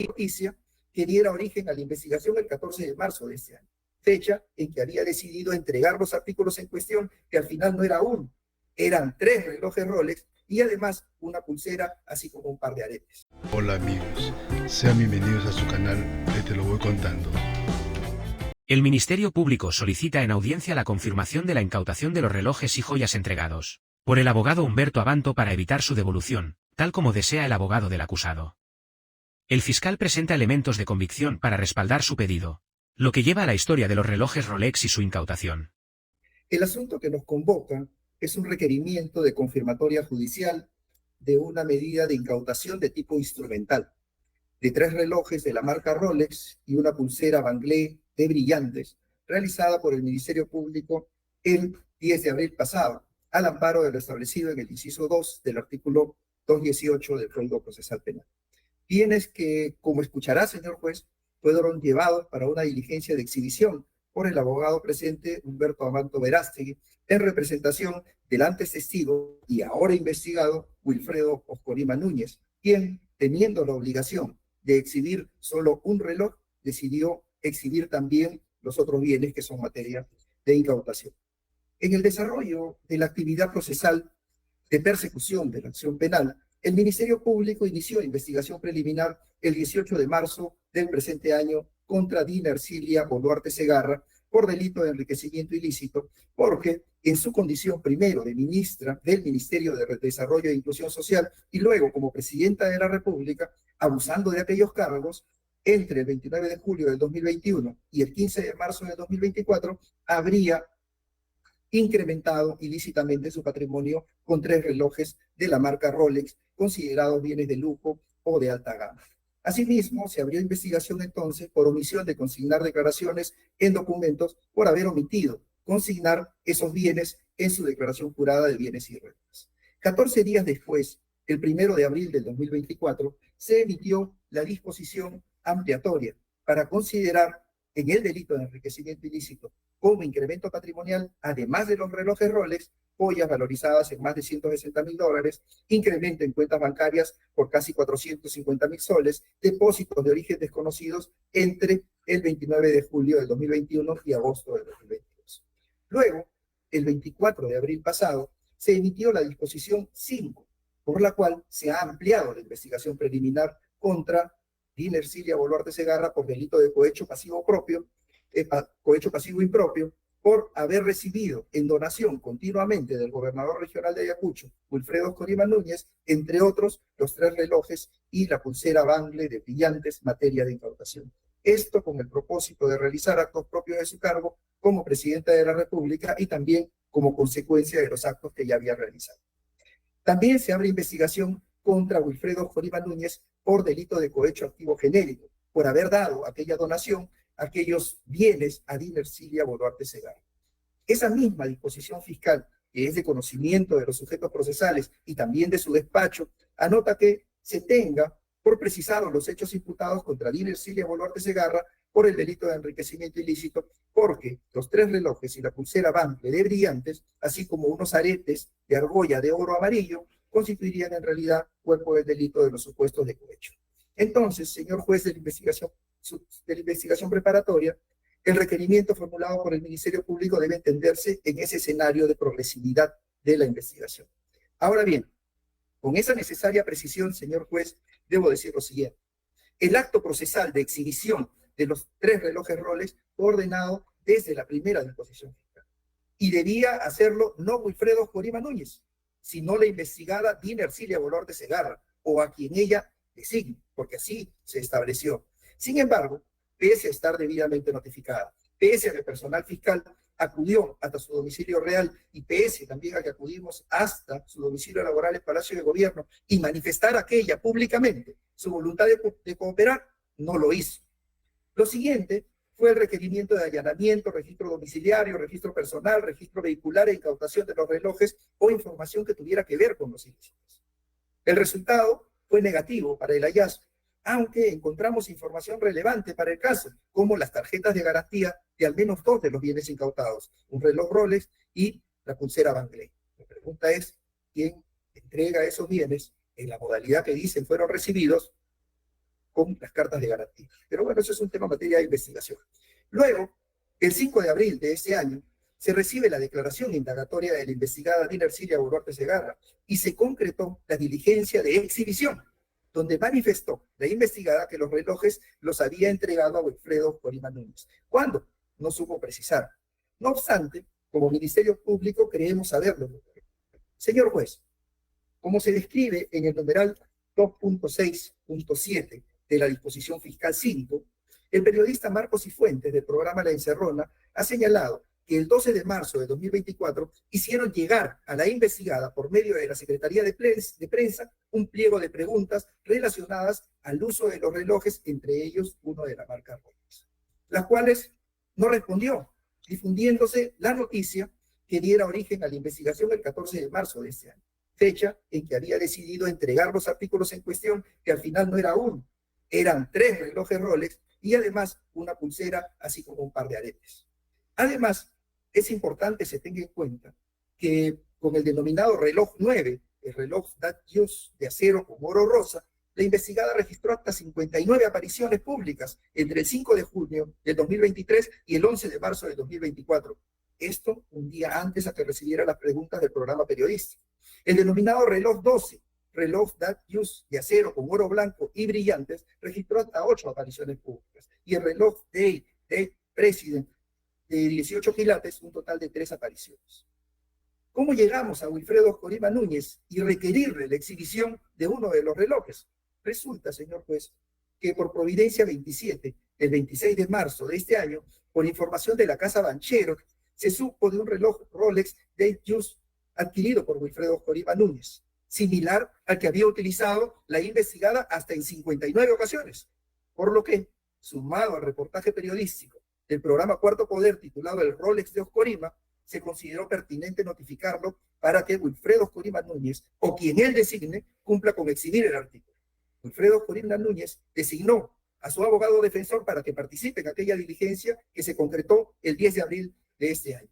noticia que diera origen a la investigación el 14 de marzo de este año, fecha en que había decidido entregar los artículos en cuestión, que al final no era uno, eran 3 relojes Rolex y además una pulsera, así como un par de aretes. Hola amigos, sean bienvenidos a su canal de Te lo voy contando. El Ministerio Público solicita en audiencia la confirmación de la incautación de los relojes y joyas entregados por el abogado Humberto Abanto para evitar su devolución, tal como desea el abogado del acusado. El fiscal presenta elementos de convicción para respaldar su pedido, lo que lleva a la historia de los relojes Rolex y su incautación. El asunto que nos convoca es un requerimiento de confirmatoria judicial de una medida de incautación de tipo instrumental, de 3 relojes de la marca Rolex y una pulsera Banglé de brillantes, realizada por el Ministerio Público el 10 de abril pasado, al amparo de lo establecido en el inciso 2 del artículo 218 del Código Procesal Penal. Bienes que, como escuchará, señor juez, fueron llevados para una diligencia de exhibición por el abogado presente Humberto Abanto Verástegui, en representación del antes testigo y ahora investigado Wilfredo Oscorima Núñez, quien, teniendo la obligación de exhibir solo un reloj, decidió exhibir también los otros bienes que son materia de incautación. En el desarrollo de la actividad procesal de persecución de la acción penal, el Ministerio Público inició investigación preliminar el 18 de marzo del presente año contra Dina Ercilia Boluarte Segarra por delito de enriquecimiento ilícito, porque en su condición primero de ministra del Ministerio de Desarrollo e Inclusión Social y luego como presidenta de la República, abusando de aquellos cargos, entre el 29 de julio del 2021 y el 15 de marzo del 2024, habría incrementado ilícitamente su patrimonio con 3 relojes de la marca Rolex, considerados bienes de lujo o de alta gama. Asimismo, se abrió investigación entonces por omisión de consignar declaraciones en documentos por haber omitido consignar esos bienes en su declaración jurada de bienes y rentas. 14 días después, el 1 de abril del 2024, se emitió la disposición ampliatoria para considerar en el delito de enriquecimiento ilícito como incremento patrimonial, además de los relojes Rolex, joyas valorizadas en más de $160,000, incremento en cuentas bancarias por casi 450,000 soles, depósitos de origen desconocidos entre el 29 de julio del 2021 y agosto del 2022. Luego, el 24 de abril pasado, se emitió la disposición 5, por la cual se ha ampliado la investigación preliminar contra Dina Ercilia Boluarte Segarra por delito de cohecho pasivo impropio, por haber recibido en donación continuamente del gobernador regional de Ayacucho, Wilfredo Oscorima Núñez, entre otros, los 3 relojes y la pulsera Bangle de brillantes, materia de incautación. Esto con el propósito de realizar actos propios de su cargo como presidenta de la República y también como consecuencia de los actos que ya había realizado. También se abre investigación contra Wilfredo Oscorima Núñez por delito de cohecho activo genérico, por haber dado aquella donación, aquellos bienes a Dina Ercilia Boluarte Segarra. Esa misma disposición fiscal, que es de conocimiento de los sujetos procesales y también de su despacho, anota que se tenga por precisados los hechos imputados contra Dina Ercilia Boluarte Segarra por el delito de enriquecimiento ilícito, porque los 3 relojes y la pulsera Bangle de brillantes, así como unos aretes de argolla de oro amarillo, constituirían en realidad cuerpo del delito de los supuestos de cohecho. Entonces, señor juez de la investigación preparatoria, el requerimiento formulado por el Ministerio Público debe entenderse en ese escenario de progresividad de la investigación. Ahora bien, con esa necesaria precisión, señor juez, debo decir lo siguiente. El acto procesal de exhibición de los 3 relojes Rolex fue ordenado desde la primera disposición fiscal. Y debía hacerlo no Wilfredo Oscorima Núñez, sino la investigada Dina Ercilia Boluarte Segarra, o a quien ella designe, porque así se estableció. Sin embargo, pese a estar debidamente notificada, pese a que el personal fiscal acudió hasta su domicilio real y pese también a que acudimos hasta su domicilio laboral en Palacio de Gobierno y manifestar aquella públicamente su voluntad de cooperar, no lo hizo. Lo siguiente fue el requerimiento de allanamiento, registro domiciliario, registro personal, registro vehicular e incautación de los relojes o información que tuviera que ver con los ilícitos. El resultado fue negativo para el hallazgo, aunque encontramos información relevante para el caso, como las tarjetas de garantía de al menos 2 de los bienes incautados, un reloj Rolex y la pulsera Bangle. La pregunta es, ¿quién entrega esos bienes en la modalidad que dicen fueron recibidos con las cartas de garantía. Pero bueno, eso es un tema materia de investigación. Luego, el 5 de abril de ese año, se recibe la declaración indagatoria de la investigada Dina Ercilia Boluarte Segarra y se concretó la diligencia de exhibición, donde manifestó la investigada que los relojes los había entregado a Wilfredo Corima Núñez. ¿Cuándo? No supo precisar. No obstante, como Ministerio Público creemos saberlo. Señor juez, como se describe en el numeral 2.6.7 de la disposición fiscal 5, el periodista Marcos Cifuentes del programa La Encerrona ha señalado que el 12 de marzo de 2024 hicieron llegar a la investigada por medio de la Secretaría de Prensa un pliego de preguntas relacionadas al uso de los relojes, entre ellos uno de la marca Rolex, las cuales no respondió, difundiéndose la noticia que diera origen a la investigación el 14 de marzo de este año, fecha en que había decidido entregar los artículos en cuestión, que al final no era uno, eran 3 relojes Rolex y además una pulsera, así como un par de aretes. Además, es importante se tenga en cuenta que con el denominado reloj 9, el reloj Datejust de acero con oro rosa, la investigada registró hasta 59 apariciones públicas entre el 5 de junio del 2023 y el 11 de marzo del 2024. Esto un día antes a que recibiera las preguntas del programa periodístico. El denominado reloj 12, reloj Datejust de acero con oro blanco y brillantes, registró hasta 8 apariciones públicas. Y el reloj Day President de 18 quilates, un total de 3 apariciones. ¿Cómo llegamos a Wilfredo Corima Núñez y requerirle la exhibición de uno de los relojes? Resulta, señor juez, que por providencia 27, el 26 de marzo de este año, por información de la Casa Banchero, se supo de un reloj Rolex Datejust adquirido por Wilfredo Corima Núñez, similar al que había utilizado la investigada hasta en 59 ocasiones, por lo que, sumado al reportaje periodístico del programa Cuarto Poder titulado El Rolex de Oscorima, se consideró pertinente notificarlo para que Wilfredo Oscorima Núñez, o quien él designe, cumpla con exhibir el artículo. Wilfredo Oscorima Núñez designó a su abogado defensor para que participe en aquella diligencia que se concretó el 10 de abril de este año.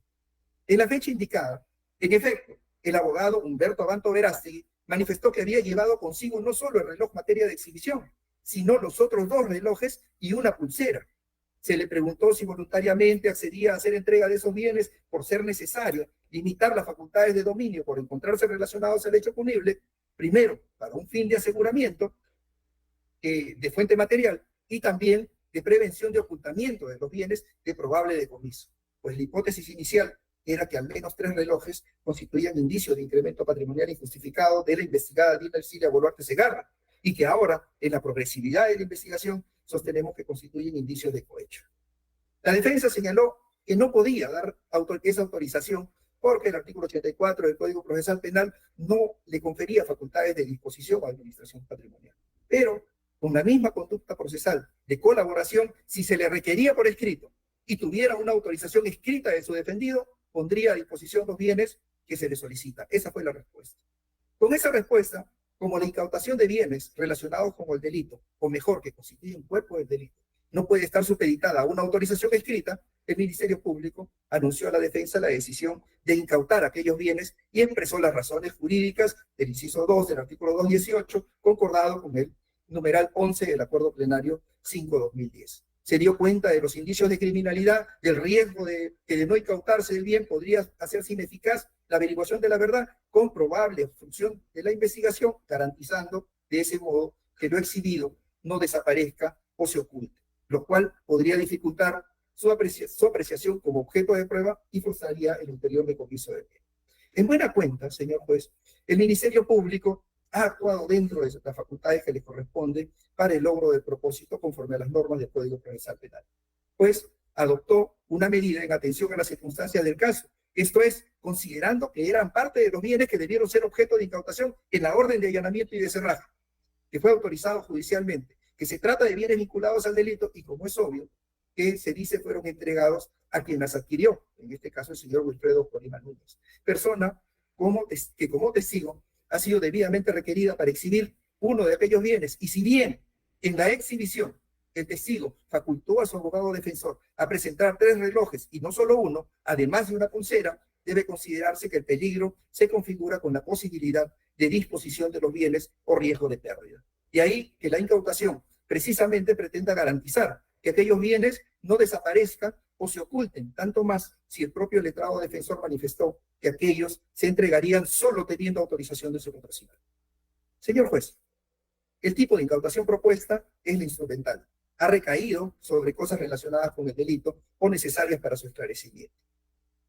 En la fecha indicada, en efecto, el abogado Humberto Abanto Verástegui manifestó que había llevado consigo no solo el reloj materia de exhibición, sino los otros 2 relojes y una pulsera. Se le preguntó si voluntariamente accedía a hacer entrega de esos bienes por ser necesario limitar las facultades de dominio por encontrarse relacionados al hecho punible, primero para un fin de aseguramiento de fuente material y también de prevención de ocultamiento de los bienes de probable decomiso. Pues la hipótesis inicial era que al menos 3 relojes constituían indicio de incremento patrimonial injustificado de la investigada Dina Ercilia Boluarte Segarra, y que ahora, en la progresividad de la investigación, sostenemos que constituyen indicios de cohecho. La defensa señaló que no podía dar esa autorización porque el artículo 84 del Código Procesal Penal no le confería facultades de disposición o administración patrimonial. Pero, con la misma conducta procesal de colaboración, si se le requería por escrito y tuviera una autorización escrita de su defendido, pondría a disposición los bienes que se le solicita. Esa fue la respuesta. Con esa respuesta, como la incautación de bienes relacionados con el delito, o mejor, que constituye un cuerpo del delito, no puede estar supeditada a una autorización escrita, el Ministerio Público anunció a la defensa la decisión de incautar aquellos bienes y expresó las razones jurídicas del inciso 2 del artículo 218, concordado con el numeral 11 del Acuerdo Plenario 5/2010. Se dio cuenta de los indicios de criminalidad, del riesgo de que de no incautarse el bien podría hacerse ineficaz la averiguación de la verdad con probable obstrucción de la investigación, garantizando de ese modo que lo exhibido no desaparezca o se oculte, lo cual podría dificultar su apreciación como objeto de prueba y forzaría el ulterior decomiso del bien. En buena cuenta, señor juez, el Ministerio Público ha actuado dentro de las facultades que le corresponden para el logro del propósito conforme a las normas del Código Procesal Penal, pues adoptó una medida en atención a las circunstancias del caso, esto es, considerando que eran parte de los bienes que debieron ser objeto de incautación en la orden de allanamiento y de cerraje, que fue autorizado judicialmente, que se trata de bienes vinculados al delito y, como es obvio, que se dice fueron entregados a quien las adquirió, en este caso el señor Wilfredo Corima Núñez, persona que como testigo ha sido debidamente requerida para exhibir uno de aquellos bienes, y si bien en la exhibición el testigo facultó a su abogado defensor a presentar 3 relojes y no solo uno, además de una pulsera, debe considerarse que el peligro se configura con la posibilidad de disposición de los bienes o riesgo de pérdida. De ahí que la incautación precisamente pretenda garantizar que aquellos bienes no desaparezcan o se oculten, tanto más si el propio letrado defensor manifestó que aquellos se entregarían solo teniendo autorización de su contraseña. Señor juez, el tipo de incautación propuesta es la instrumental. Ha recaído sobre cosas relacionadas con el delito o necesarias para su esclarecimiento.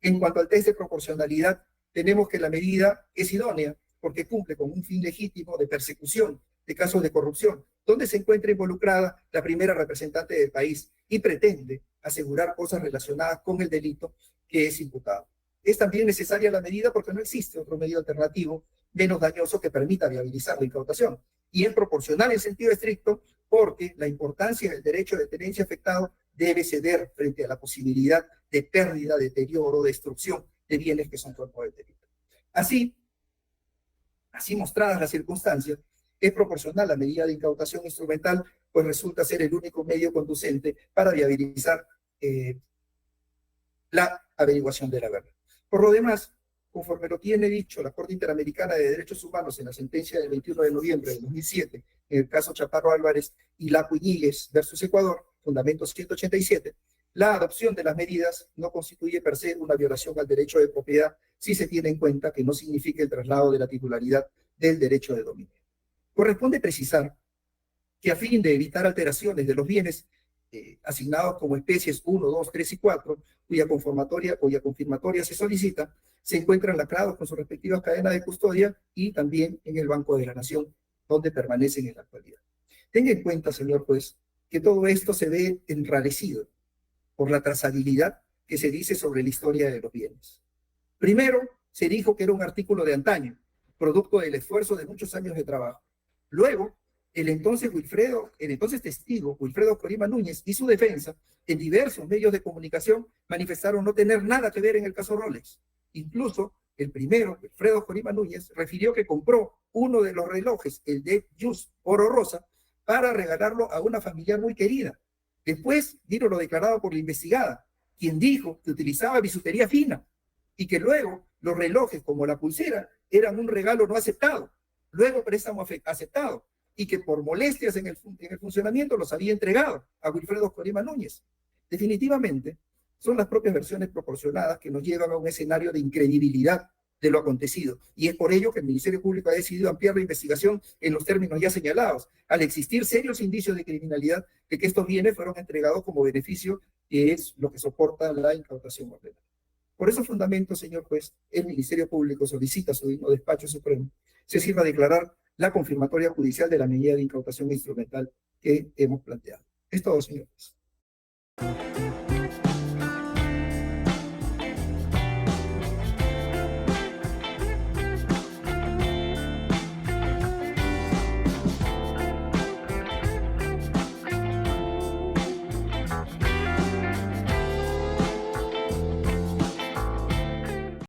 En cuanto al test de proporcionalidad, tenemos que la medida es idónea porque cumple con un fin legítimo de persecución de casos de corrupción, donde se encuentra involucrada la primera representante del país y pretende asegurar cosas relacionadas con el delito que es imputado. Es también necesaria la medida porque no existe otro medio alternativo menos dañoso que permita viabilizar la incautación. Y es proporcional en sentido estricto porque la importancia del derecho de tenencia afectado debe ceder frente a la posibilidad de pérdida, deterioro, destrucción de bienes que son cuerpo del delito. Así mostradas las circunstancias, es proporcional la medida de incautación instrumental, pues resulta ser el único medio conducente para viabilizar la averiguación de la verdad. Por lo demás, conforme lo tiene dicho la Corte Interamericana de Derechos Humanos en la sentencia del 21 de noviembre de 2007, en el caso Chaparro Álvarez y Laco Iñiguez versus Ecuador, fundamento 187, la adopción de las medidas no constituye per se una violación al derecho de propiedad si se tiene en cuenta que no significa el traslado de la titularidad del derecho de dominio. Corresponde precisar que a fin de evitar alteraciones de los bienes asignados como especies 1, 2, 3 y 4, cuya confirmatoria se solicita, se encuentran lacrados con sus respectivas cadenas de custodia y también en el Banco de la Nación, donde permanecen en la actualidad. Tenga en cuenta, señor juez, que todo esto se ve enrarecido por la trazabilidad que se dice sobre la historia de los bienes. Primero, se dijo que era un artículo de antaño, producto del esfuerzo de muchos años de trabajo. Luego, el entonces testigo, Wilfredo Corima Núñez, y su defensa, en diversos medios de comunicación, manifestaron no tener nada que ver en el caso Rolex. Incluso, el primero, Wilfredo Corima Núñez, refirió que compró uno de los relojes, el de Just Oro Rosa, para regalarlo a una familiar muy querida. Después vino lo declarado por la investigada, quien dijo que utilizaba bisutería fina y que luego los relojes, como la pulsera, eran un regalo no aceptado, luego préstamo aceptado, y que por molestias en el funcionamiento los había entregado a Wilfredo Corima Núñez. Definitivamente, son las propias versiones proporcionadas que nos llevan a un escenario de incredibilidad de lo acontecido, y es por ello que el Ministerio Público ha decidido ampliar la investigación en los términos ya señalados, al existir serios indicios de criminalidad de que estos bienes fueron entregados como beneficio, que es lo que soporta la incautación ordenada. Por esos fundamentos, señor juez, el Ministerio Público solicita a su digno despacho supremo se sirva a declarar la confirmatoria judicial de la medida de incautación instrumental que hemos planteado. Es todo, señor juez.